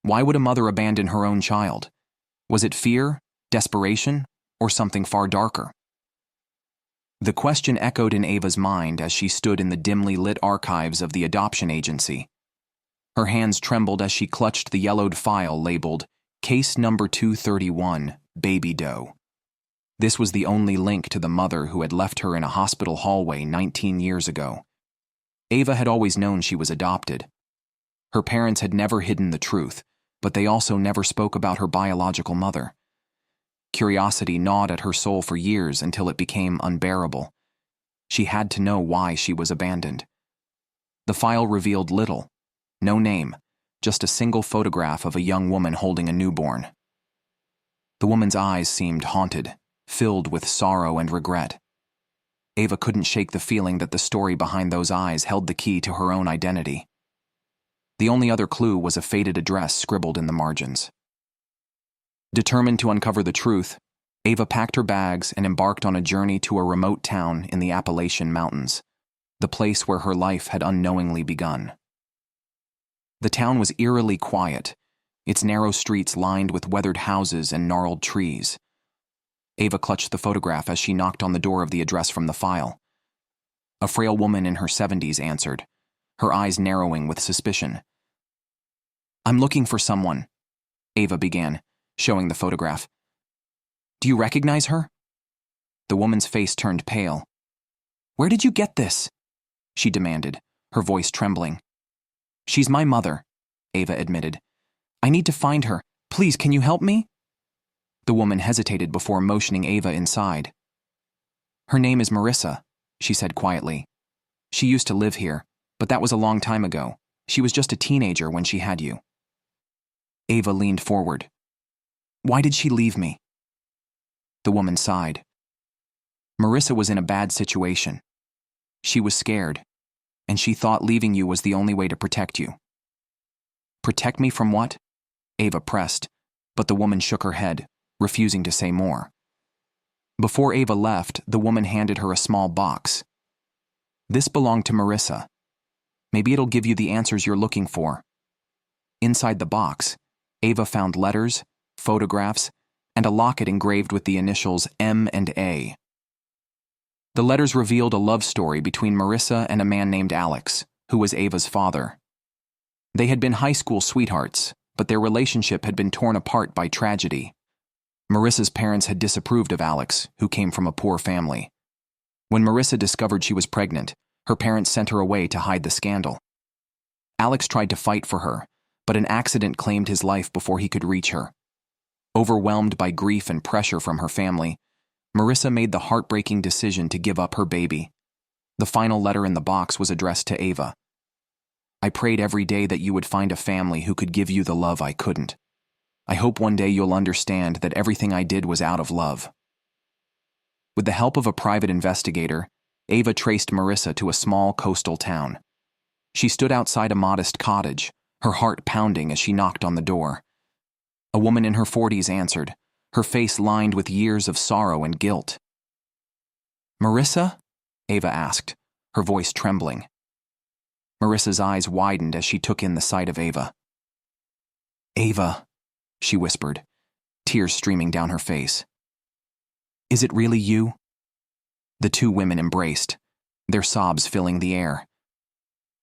Why would a mother abandon her own child? Was it fear, desperation, or something far darker? The question echoed in Ava's mind as she stood in the dimly lit archives of the adoption agency. Her hands trembled as she clutched the yellowed file labeled Case Number 231, Baby Doe. This was the only link to the mother who had left her in a hospital hallway 19 years ago. Ava had always known she was adopted. Her parents had never hidden the truth, but they also never spoke about her biological mother. Curiosity gnawed at her soul for years until it became unbearable. She had to know why she was abandoned. The file revealed little. No name, just a single photograph of a young woman holding a newborn. The woman's eyes seemed haunted, filled with sorrow and regret. Ava couldn't shake the feeling that the story behind those eyes held the key to her own identity. The only other clue was a faded address scribbled in the margins. Determined to uncover the truth, Ava packed her bags and embarked on a journey to a remote town in the Appalachian Mountains, the place where her life had unknowingly begun. The town was eerily quiet, its narrow streets lined with weathered houses and gnarled trees. Ava clutched the photograph as she knocked on the door of the address from the file. A frail woman in her 70s answered, her eyes narrowing with suspicion. "I'm looking for someone," Ava began, showing the photograph. "Do you recognize her?" The woman's face turned pale. "Where did you get this?" she demanded, her voice trembling. "She's my mother," Ava admitted. "I need to find her. Please, can you help me?" The woman hesitated before motioning Ava inside. "Her name is Marissa," she said quietly. "She used to live here, but that was a long time ago. She was just a teenager when she had you." Ava leaned forward. "Why did she leave me?" The woman sighed. "Marissa was in a bad situation. She was scared, and she thought leaving you was the only way to protect you." "Protect me from what?" Ava pressed, but the woman shook her head, refusing to say more. Before Ava left, the woman handed her a small box. "This belonged to Marissa. Maybe it'll give you the answers you're looking for." Inside the box, Ava found letters, photographs, and a locket engraved with the initials M and A. The letters revealed a love story between Marissa and a man named Alex, who was Ava's father. They had been high school sweethearts, but their relationship had been torn apart by tragedy. Marissa's parents had disapproved of Alex, who came from a poor family. When Marissa discovered she was pregnant, her parents sent her away to hide the scandal. Alex tried to fight for her, but an accident claimed his life before he could reach her. Overwhelmed by grief and pressure from her family, Marissa made the heartbreaking decision to give up her baby. The final letter in the box was addressed to Ava. "I prayed every day that you would find a family who could give you the love I couldn't. I hope one day you'll understand that everything I did was out of love." With the help of a private investigator, Ava traced Marissa to a small coastal town. She stood outside a modest cottage, her heart pounding as she knocked on the door. A woman in her 40s answered, her face lined with years of sorrow and guilt. "Marissa?" Ava asked, her voice trembling. Marissa's eyes widened as she took in the sight of Ava. "Ava," she whispered, tears streaming down her face. "Is it really you?" The two women embraced, their sobs filling the air.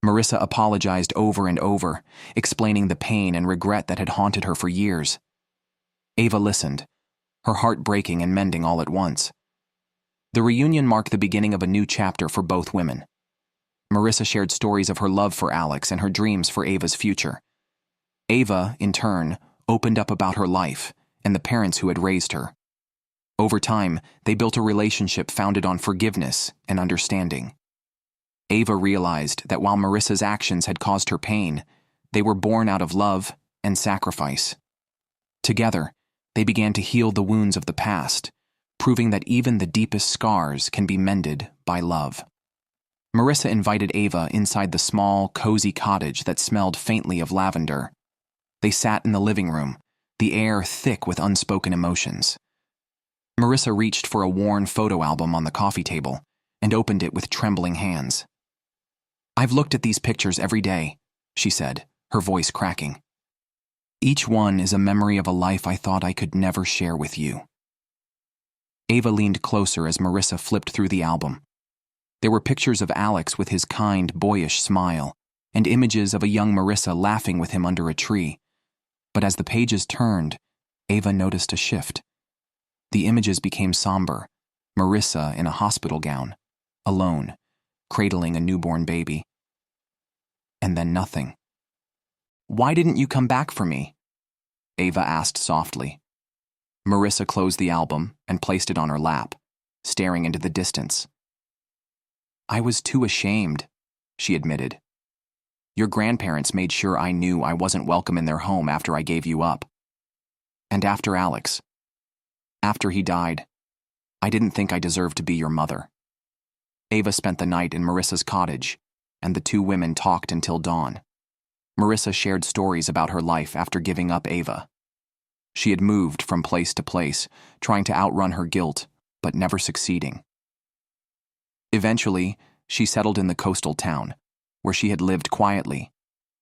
Marissa apologized over and over, explaining the pain and regret that had haunted her for years. Ava listened, her heart breaking and mending all at once. The reunion marked the beginning of a new chapter for both women. Marissa shared stories of her love for Alex and her dreams for Ava's future. Ava, in turn, opened up about her life and the parents who had raised her. Over time, they built a relationship founded on forgiveness and understanding. Ava realized that while Marissa's actions had caused her pain, they were born out of love and sacrifice. Together, they began to heal the wounds of the past, proving that even the deepest scars can be mended by love. Marissa invited Ava inside the small, cozy cottage that smelled faintly of lavender. They sat in the living room, the air thick with unspoken emotions. Marissa reached for a worn photo album on the coffee table and opened it with trembling hands. "I've looked at these pictures every day," she said, her voice cracking. Each one is a memory of a life I thought I could never share with you. Ava leaned closer as Marissa flipped through the album. There were pictures of Alex with his kind, boyish smile, and images of a young Marissa laughing with him under a tree. But as the pages turned, Ava noticed a shift. The images became somber, Marissa in a hospital gown, alone, cradling a newborn baby. And then nothing. "Why didn't you come back for me?" Ava asked softly. Marissa closed the album and placed it on her lap, staring into the distance. "I was too ashamed," she admitted. "Your grandparents made sure I knew I wasn't welcome in their home after I gave you up. And after Alex. After he died, I didn't think I deserved to be your mother." Ava spent the night in Marissa's cottage, and the two women talked until dawn. Marissa shared stories about her life after giving up Ava. She had moved from place to place, trying to outrun her guilt, but never succeeding. Eventually, she settled in the coastal town, where she had lived quietly,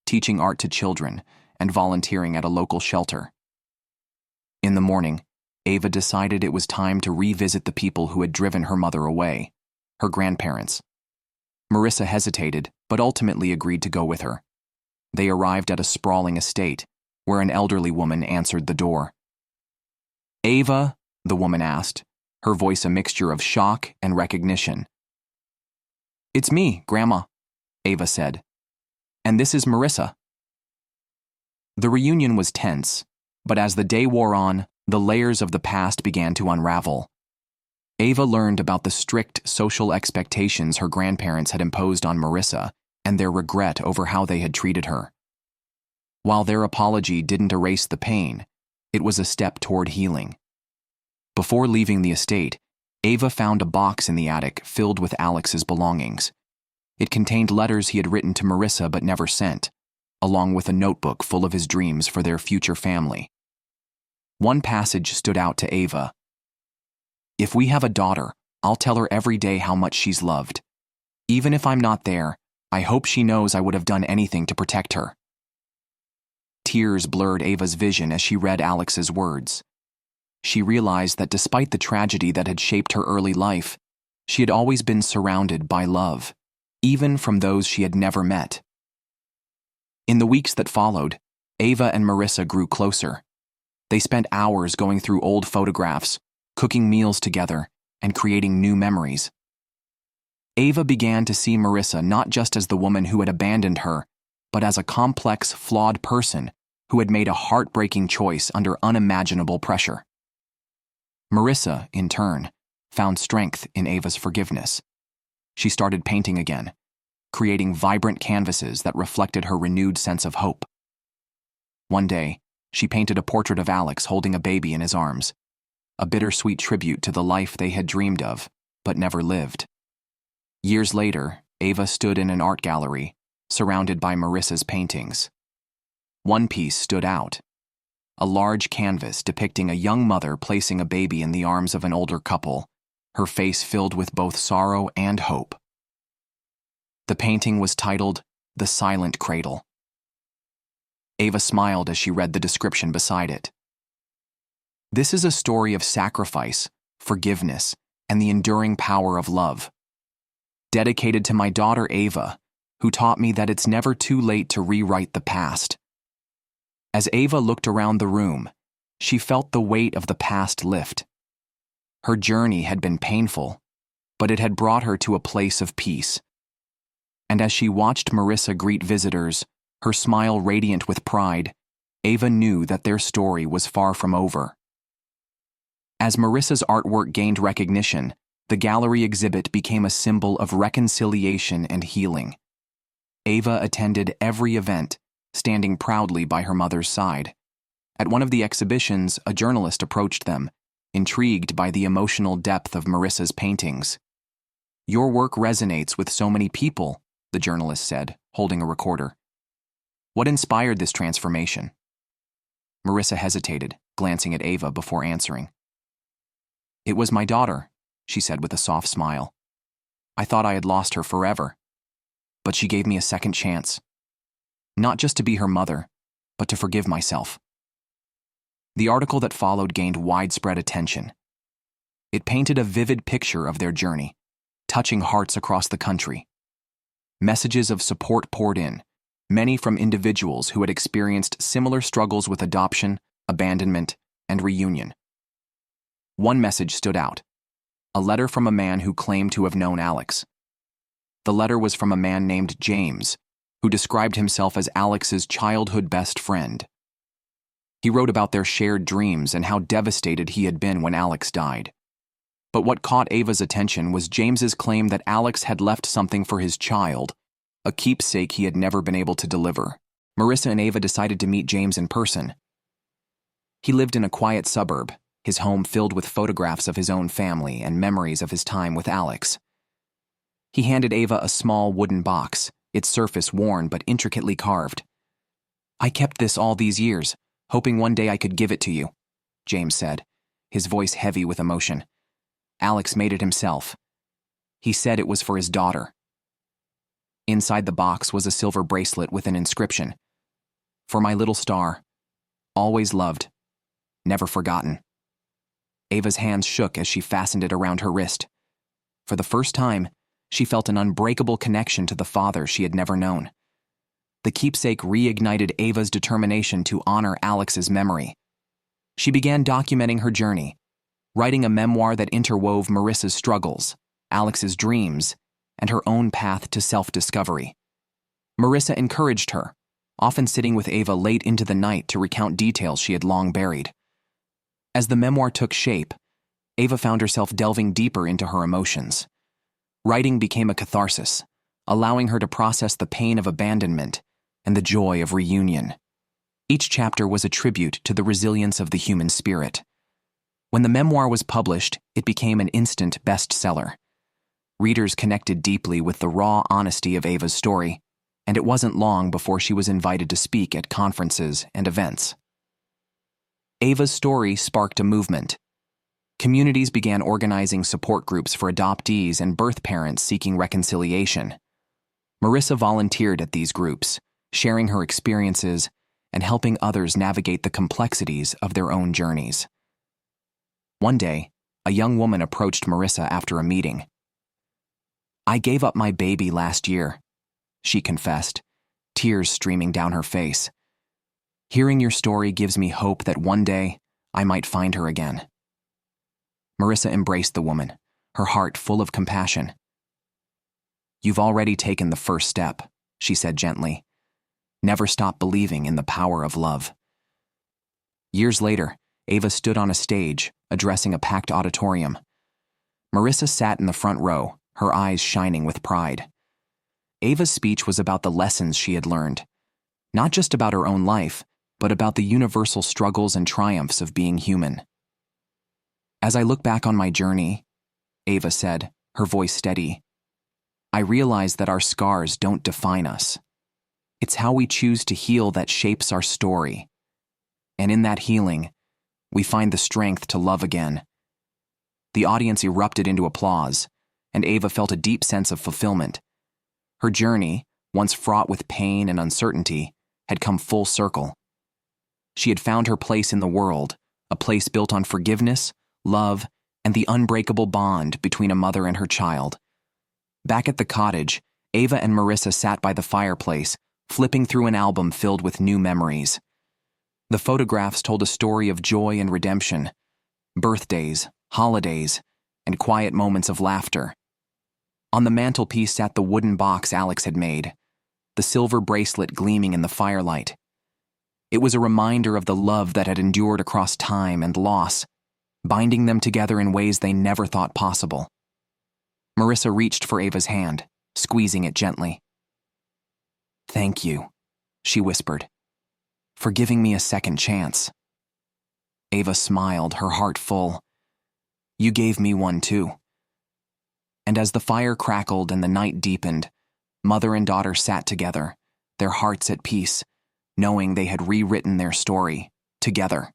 teaching art to children and volunteering at a local shelter. In the morning, Ava decided it was time to revisit the people who had driven her mother away, her grandparents. Marissa hesitated, but ultimately agreed to go with her. They arrived at a sprawling estate, where an elderly woman answered the door. "Ava?" the woman asked, her voice a mixture of shock and recognition. "It's me, Grandma," Ava said. "And this is Marissa." The reunion was tense, but as the day wore on, the layers of the past began to unravel. Ava learned about the strict social expectations her grandparents had imposed on Marissa and their regret over how they had treated her. While their apology didn't erase the pain, it was a step toward healing. Before leaving the estate, Ava found a box in the attic filled with Alex's belongings. It contained letters he had written to Marissa but never sent, along with a notebook full of his dreams for their future family. One passage stood out to Ava. "If we have a daughter, I'll tell her every day how much she's loved. Even if I'm not there, I hope she knows I would have done anything to protect her." Tears blurred Ava's vision as she read Alex's words. She realized that despite the tragedy that had shaped her early life, she had always been surrounded by love, even from those she had never met. In the weeks that followed, Ava and Marissa grew closer. They spent hours going through old photographs, cooking meals together, and creating new memories. Ava began to see Marissa not just as the woman who had abandoned her, but as a complex, flawed person who had made a heartbreaking choice under unimaginable pressure. Marissa, in turn, found strength in Ava's forgiveness. She started painting again, creating vibrant canvases that reflected her renewed sense of hope. One day, she painted a portrait of Alex holding a baby in his arms, a bittersweet tribute to the life they had dreamed of, but never lived. Years later, Ava stood in an art gallery, surrounded by Marissa's paintings. One piece stood out, a large canvas depicting a young mother placing a baby in the arms of an older couple, her face filled with both sorrow and hope. The painting was titled "The Silent Cradle." Ava smiled as she read the description beside it. "This is a story of sacrifice, forgiveness, and the enduring power of love. Dedicated to my daughter Ava, who taught me that it's never too late to rewrite the past." As Ava looked around the room, she felt the weight of the past lift. Her journey had been painful, but it had brought her to a place of peace. And as she watched Marissa greet visitors, her smile radiant with pride, Ava knew that their story was far from over. As Marissa's artwork gained recognition, the gallery exhibit became a symbol of reconciliation and healing. Ava attended every event, standing proudly by her mother's side. At one of the exhibitions, a journalist approached them, intrigued by the emotional depth of Marissa's paintings. "Your work resonates with so many people," the journalist said, holding a recorder. "What inspired this transformation?" Marissa hesitated, glancing at Ava before answering. "It was my daughter," she said with a soft smile. "I thought I had lost her forever. But she gave me a second chance. Not just to be her mother, but to forgive myself." The article that followed gained widespread attention. It painted a vivid picture of their journey, touching hearts across the country. Messages of support poured in, many from individuals who had experienced similar struggles with adoption, abandonment, and reunion. One message stood out: a letter from a man who claimed to have known Alex. The letter was from a man named James, who described himself as Alex's childhood best friend. He wrote about their shared dreams and how devastated he had been when Alex died. But what caught Ava's attention was James's claim that Alex had left something for his child, a keepsake he had never been able to deliver. Marissa and Ava decided to meet James in person. He lived in a quiet suburb, his home filled with photographs of his own family and memories of his time with Alex. He handed Ava a small wooden box, its surface worn but intricately carved. "I kept this all these years, hoping one day I could give it to you," James said, his voice heavy with emotion. Alex made it himself. He said it was for his daughter. Inside the box was a silver bracelet with an inscription: "For my little star, always loved, never forgotten." Ava's hands shook as she fastened it around her wrist. For the first time, she felt an unbreakable connection to the father she had never known. The keepsake reignited Ava's determination to honor Alex's memory. She began documenting her journey, writing a memoir that interwove Marissa's struggles, Alex's dreams, and her own path to self-discovery. Marissa encouraged her, often sitting with Ava late into the night to recount details she had long buried. As the memoir took shape, Ava found herself delving deeper into her emotions. Writing became a catharsis, allowing her to process the pain of abandonment and the joy of reunion. Each chapter was a tribute to the resilience of the human spirit. When the memoir was published, it became an instant bestseller. Readers connected deeply with the raw honesty of Ava's story, and it wasn't long before she was invited to speak at conferences and events. Ava's story sparked a movement. Communities began organizing support groups for adoptees and birth parents seeking reconciliation. Marissa volunteered at these groups, sharing her experiences and helping others navigate the complexities of their own journeys. One day, a young woman approached Marissa after a meeting. "I gave up my baby last year," she confessed, tears streaming down her face. "Hearing your story gives me hope that one day I might find her again." Marissa embraced the woman, her heart full of compassion. "You've already taken the first step," she said gently. "Never stop believing in the power of love." Years later, Ava stood on a stage, addressing a packed auditorium. Marissa sat in the front row, her eyes shining with pride. Ava's speech was about the lessons she had learned, not just about her own life, but about the universal struggles and triumphs of being human. "As I look back on my journey," Ava said, her voice steady, "I realize that our scars don't define us. It's how we choose to heal that shapes our story. And in that healing, we find the strength to love again." The audience erupted into applause, and Ava felt a deep sense of fulfillment. Her journey, once fraught with pain and uncertainty, had come full circle. She had found her place in the world, a place built on forgiveness, love, and the unbreakable bond between a mother and her child. Back at the cottage, Ava and Marissa sat by the fireplace, flipping through an album filled with new memories. The photographs told a story of joy and redemption, birthdays, holidays, and quiet moments of laughter. On the mantelpiece sat the wooden box Alex had made, the silver bracelet gleaming in the firelight. It was a reminder of the love that had endured across time and loss, binding them together in ways they never thought possible. Marissa reached for Ava's hand, squeezing it gently. "Thank you," she whispered, "for giving me a second chance." Ava smiled, her heart full. "You gave me one too." And as the fire crackled and the night deepened, mother and daughter sat together, their hearts at peace, knowing they had rewritten their story together.